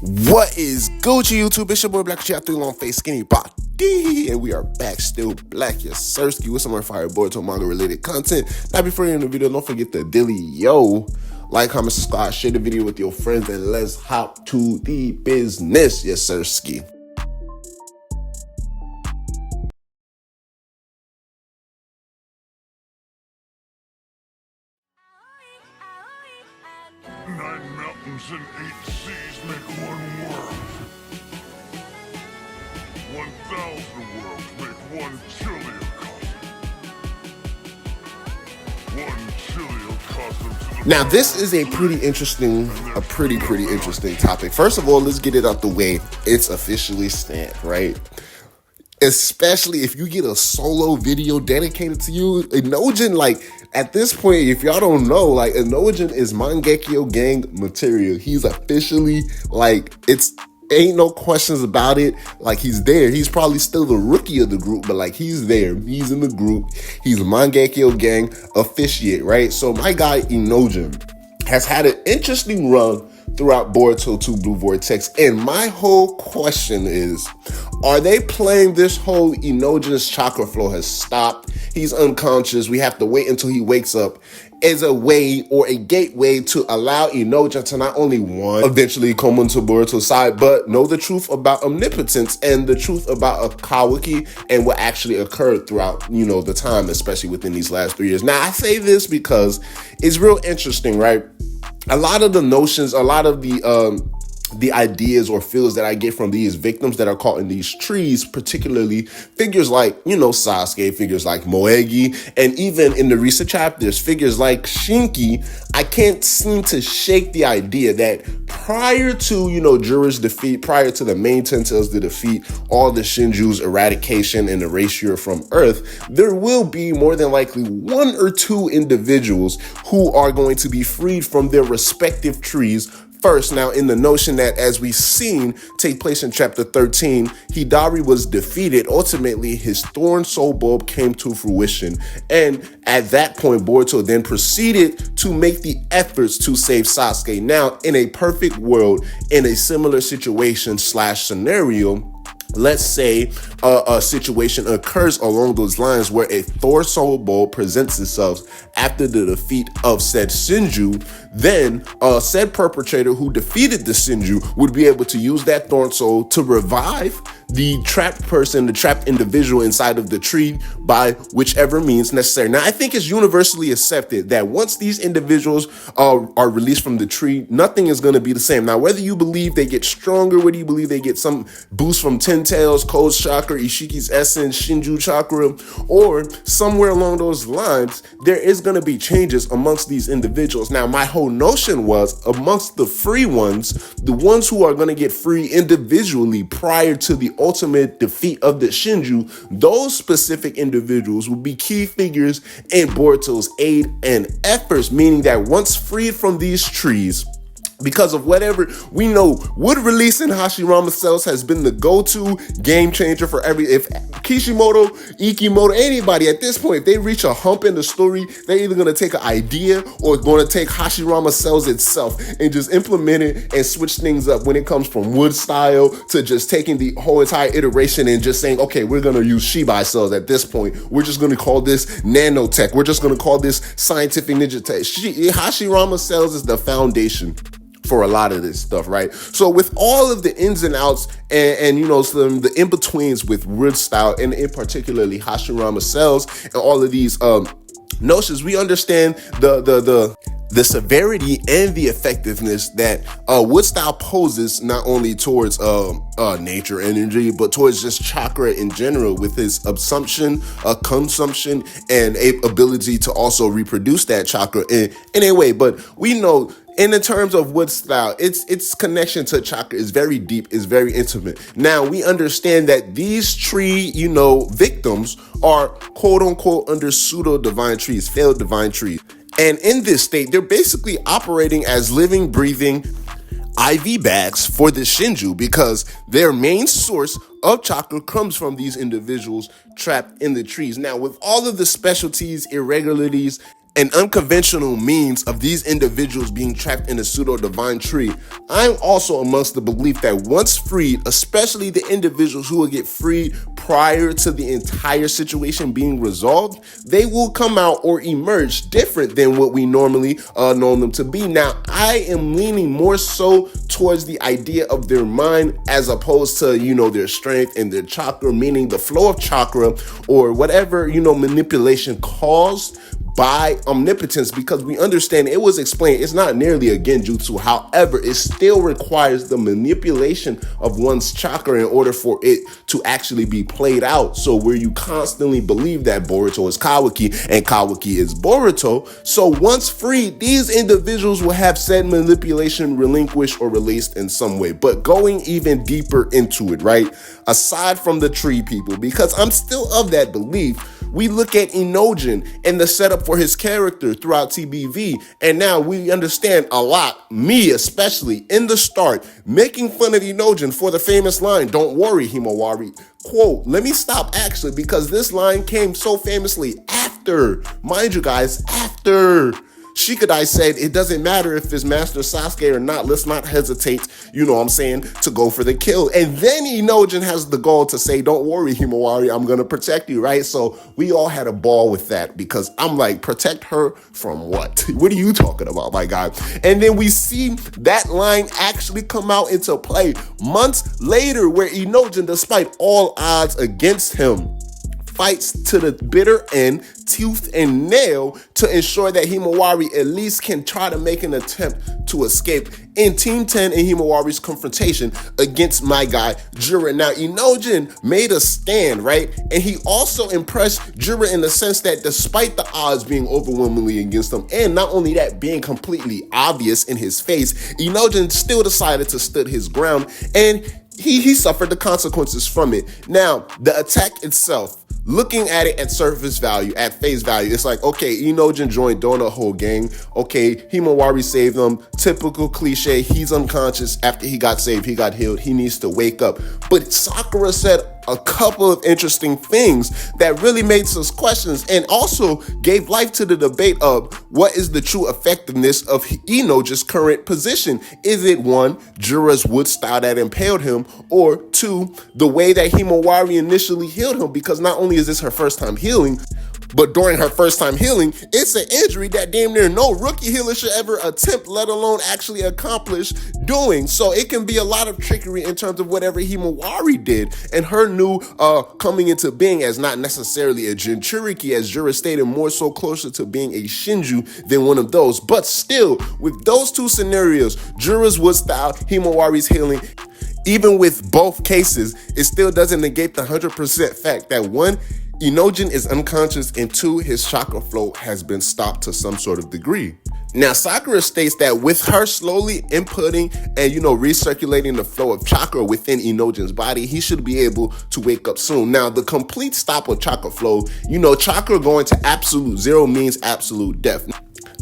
What is Gucci YouTube? It's your boy Black Chat 3 long face skinny body, and we are back still black your Sirski with some more fire Boruto manga related content. Now before you end the video, don't forget to dilly yo, like, comment, subscribe, share the video with your friends, and let's hop to the business, yes Sirski. Nine mountains and 8 seas make one world. 1,000 worlds make one chiliocosm. One chiliocosm. Now this is a pretty interesting topic. First of all, let's get it out the way. It's officially stamped, right? Especially if you get a solo video dedicated to you. Inojin, like, at this point, if y'all don't know, like, Inojin is Mangekyo gang material. He's officially, like, ain't no questions about it. Like, he's there. He's probably still the rookie of the group, but like, he's there. He's in the group. He's Mangekyo gang officiate, right? So my guy Inojin has had an interesting run throughout Boruto 2 Blue Vortex, and my whole question is, are they playing this whole Inojin's chakra flow has stopped, he's unconscious, we have to wait until he wakes up, as a way or a gateway to allow Inojin to not only one, eventually come into Boruto's side, but know the truth about Omnipotence and the truth about Kawaki and what actually occurred throughout, the time, especially within these last 3 years. Now, I say this because it's real interesting, right? A lot of the notions, a lot of the ideas or feels that I get from these victims that are caught in these trees, particularly figures like, Sasuke, figures like Moegi, and even in the recent chapters, figures like Shinki, I can't seem to shake the idea that prior to, Jura's defeat, prior to the main Tentails to defeat all the Shinju's eradication and erasure from Earth, there will be more than likely 1 or 2 individuals who are going to be freed from their respective trees first. Now, in the notion that, as we've seen take place in chapter 13, Hidari was defeated. Ultimately, his Thorn Soul bulb came to fruition. And at that point, Boruto then proceeded to make the efforts to save Sasuke. Now, in a perfect world, in a similar situation / scenario, let's say a situation occurs along those lines where a Thorn Soul bulb presents itself after the defeat of said Shinju, then said perpetrator who defeated the Shinju would be able to use that Thorn Soul to revive the trapped person, the trapped individual inside of the tree by whichever means necessary. Now, I think it's universally accepted that once these individuals are released from the tree, nothing is going to be the same. Now, whether you believe they get stronger, whether you believe they get some boost from Tentails, Cold's chakra, Ishiki's essence, Shinju chakra, or somewhere along those lines, there is going to be changes amongst these individuals. Now, my whole notion was, amongst the free ones, the ones who are going to get free individually prior to the ultimate defeat of the Shinju, those specific individuals will be key figures in Boruto's aid and efforts, meaning that once freed from these trees, because of whatever we know, wood releasing Hashirama cells has been the go-to game changer for if Kishimoto, Ikimoto, anybody at this point, if they reach a hump in the story, they're either going to take an idea or going to take Hashirama cells itself and just implement it and switch things up when it comes from wood style to just taking the whole entire iteration and just saying, okay, we're going to use Shibai cells at this point. We're just going to call this nanotech. We're just going to call this scientific ninja tech. Hashirama cells is the foundation for a lot of this stuff, right? So with all of the ins and outs and some the in-betweens with wood style and in particularly Hashirama cells and all of these notions, we understand the severity and the effectiveness that wood style poses not only towards nature energy, but towards just chakra in general, with its absorption, consumption, and ability to also reproduce that chakra in a way. But we know, in the terms of wood style, its connection to chakra is very deep, is very intimate. Now, we understand that these tree, victims are quote unquote under pseudo divine trees, failed divine trees. And in this state, they're basically operating as living, breathing IV bags for the Shinju, because their main source of chakra comes from these individuals trapped in the trees. Now, with all of the specialties, irregularities, an unconventional means of these individuals being trapped in a pseudo-divine tree, I'm also amongst the belief that once freed, especially the individuals who will get freed prior to the entire situation being resolved, they will come out or emerge different than what we normally know them to be. Now, I am leaning more so towards the idea of their mind as opposed to, their strength and their chakra, meaning the flow of chakra or whatever, manipulation caused by omnipotence, because we understand it was explained it's not nearly a genjutsu. However, it still requires the manipulation of one's chakra in order for it to actually be played out. So where you constantly believe that Boruto is Kawaki and Kawaki is Boruto, so once freed, these individuals will have said manipulation relinquished or released in some way. But going even deeper into it, right, aside from the tree people, because I'm still of that belief, we look at Inojin and the setup for his character throughout TBV, and now we understand a lot, me especially, in the start, making fun of Inojin for the famous line, "Don't worry, Himawari." Quote, let me stop actually, because this line came so famously after, mind you guys, after Shikadai said, it doesn't matter if it's Master Sasuke or not, let's not hesitate, to go for the kill. And then Inojin has the goal to say, don't worry, Himawari, I'm going to protect you, right? So we all had a ball with that, because I'm like, protect her from what? What are you talking about, my guy? And then we see that line actually come out into play months later, where Inojin, despite all odds against him, fights to the bitter end, tooth and nail, to ensure that Himawari at least can try to make an attempt to escape in Team 10 and Himawari's confrontation against my guy, Jura. Now, Inojin made a stand, right? And he also impressed Jura in the sense that despite the odds being overwhelmingly against him, and not only that being completely obvious in his face, Inojin still decided to stood his ground, and he suffered the consequences from it. Now, the attack itself, looking at it at surface value, at face value, it's like, okay, Inojin joined Dona whole gang. Okay, Himawari saved them. Typical cliche, he's unconscious. After he got saved, he got healed. He needs to wake up. But Sakura said a couple of interesting things that really made some questions, and also gave life to the debate of what is the true effectiveness of Inojin's current position. Is it one, Jura's wood style that impaled him, or two, the way that Himawari initially healed him? Because not only is this her first time healing, but during her first time healing, it's an injury that damn near no rookie healer should ever attempt, let alone actually accomplish doing. So it can be a lot of trickery in terms of whatever Himawari did, and her new coming into being as not necessarily a Jinchuriki, as Jura stated, more so closer to being a Shinju than one of those. But still, with those two scenarios, Jura's wood style, Himawari's healing, even with both cases, it still doesn't negate the 100% fact that one, Inojin is unconscious, and two, his chakra flow has been stopped to some sort of degree. Now, Sakura states that with her slowly inputting and, recirculating the flow of chakra within Inojin's body, he should be able to wake up soon. Now, the complete stop of chakra flow, chakra going to absolute zero means absolute death.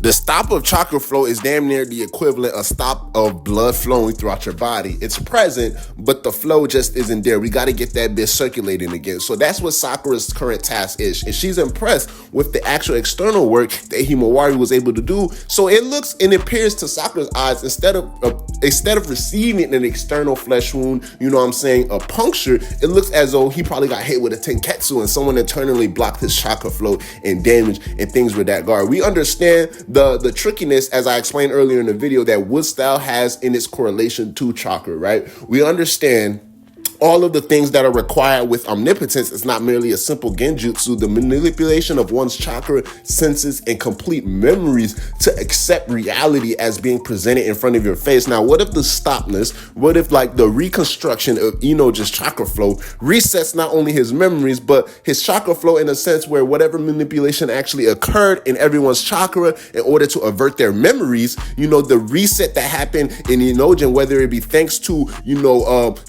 The stop of chakra flow is damn near the equivalent of stop of blood flowing throughout your body. It's present, but the flow just isn't there. We got to get that bit circulating again. So that's what Sakura's current task is. And she's impressed with the actual external work that Himawari was able to do. So it looks and appears to Sakura's eyes, instead of receiving an external flesh wound, a puncture, it looks as though he probably got hit with a tenketsu and someone internally blocked his chakra flow and damage and things with that guard. We understand the trickiness, as I explained earlier in the video, that wood style has in its correlation to chakra, right? We understand all of the things that are required with omnipotence is not merely a simple genjutsu, the manipulation of one's chakra, senses, and complete memories to accept reality as being presented in front of your face. Now, what if the stopness, what if the reconstruction of Inojin's chakra flow resets not only his memories, but his chakra flow in a sense where whatever manipulation actually occurred in everyone's chakra in order to avert their memories, the reset that happened in Inojin, whether it be thanks to,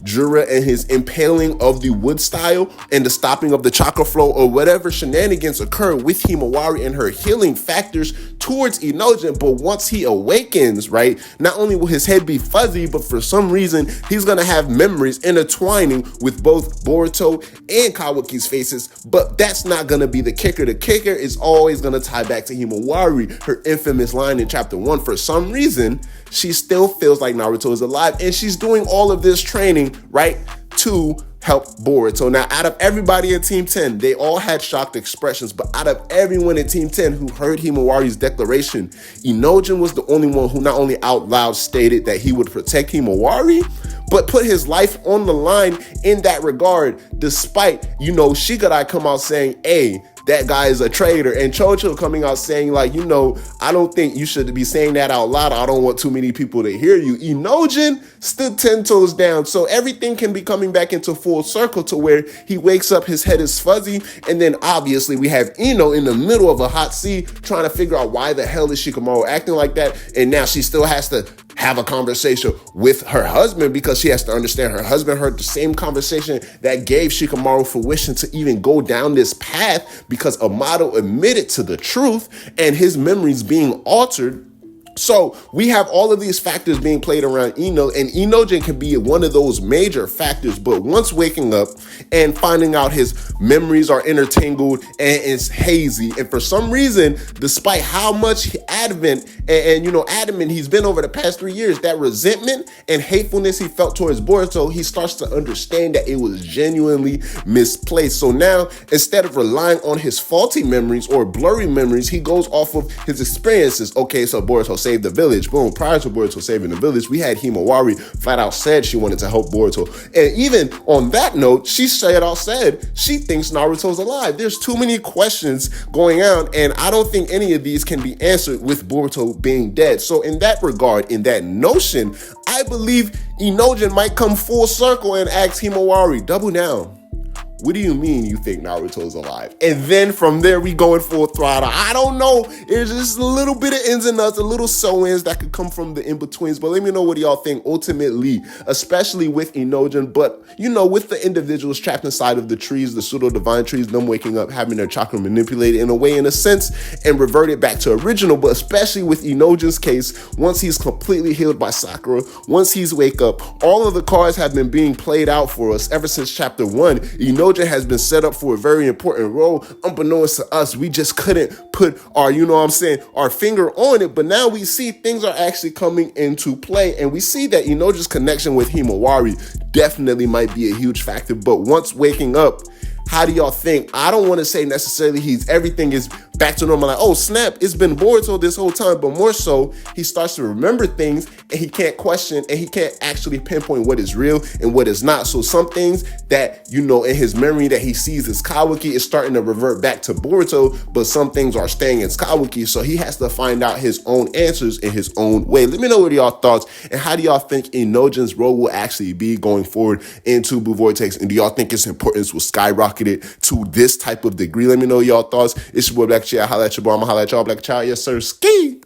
Jura and his his impaling of the wood style and the stopping of the chakra flow or whatever shenanigans occur with Himawari and her healing factors towards Inojin. But once he awakens, right, not only will his head be fuzzy, but for some reason, he's going to have memories intertwining with both Boruto and Kawaki's faces. But that's not going to be the kicker. The kicker is always going to tie back to Himawari, her infamous line in chapter 1. For some reason, she still feels like Naruto is alive, and she's doing all of this training, right, to help Boruto. Now, out of everybody in Team 10, they all had shocked expressions, but out of everyone in Team 10 who heard Himawari's declaration, Inojin was the only one who not only out loud stated that he would protect Himawari, but put his life on the line in that regard, despite, Shigadai come out saying, hey, that guy is a traitor, and Chocho coming out saying, like, I don't think you should be saying that out loud. I don't want too many people to hear you. Inojin stood 10 toes down. So everything can be coming back into full circle to where he wakes up, his head is fuzzy, and then obviously we have Ino in the middle of a hot sea trying to figure out why the hell is Shikamaru acting like that, and now she still has to have a conversation with her husband because she has to understand her husband heard the same conversation that gave Shikamaru fruition to even go down this path, because Amato admitted to the truth and his memories being altered. So we have all of these factors being played around Ino, and Inojin can be one of those major factors. But once waking up and finding out his memories are intertangled and it's hazy, and for some reason, despite how much adamant he's been over the past 3 years, that resentment and hatefulness he felt towards Boruto, he starts to understand that it was genuinely misplaced. So now, instead of relying on his faulty memories or blurry memories, he goes off of his experiences. Okay, so Boruto saved the village. Boom. Prior to Boruto saving the village, we had Himawari flat out said she wanted to help Boruto. And even on that note, she said she thinks Naruto's alive. There's too many questions going on, and I don't think any of these can be answered with Boruto being dead. So in that regard, in that notion, I believe Inojin might come full circle and ask Himawari, double down. What do you mean you think Naruto's alive? And then from there, we go in full throttle. I don't know. There's just a little bit of ins and outs, a little sew-ins that could come from the in-betweens. But let me know what y'all think ultimately, especially with Inojin. But, with the individuals trapped inside of the trees, the pseudo-divine trees, them waking up, having their chakra manipulated in a way, in a sense, and reverted back to original. But especially with Inojin's case, once he's completely healed by Sakura, once he's wake up, all of the cards have been being played out for us ever since chapter 1. Inojin has been set up for a very important role. Unbeknownst to us, we just couldn't put our, our finger on it. But now we see things are actually coming into play, and we see that Inojin's connection with Himawari definitely might be a huge factor. But once waking up, how do y'all think? I don't want to say necessarily everything is back to normal, like, oh snap, it's been Boruto this whole time, but more so, he starts to remember things and he can't question and he can't actually pinpoint what is real and what is not. So some things that, in his memory that he sees as Kawaki is starting to revert back to Boruto, but some things are staying as Kawaki, so he has to find out his own answers in his own way. Let me know what y'all thoughts, and how do y'all think Inojin's role will actually be going forward into Blue Vortex, and do y'all think its importance will skyrocket it to this type of degree? Let me know y'all thoughts. It's your boy Black Child. Holla at your boy. I'ma holla at y'all. Black Child. Yes, sir. Ski.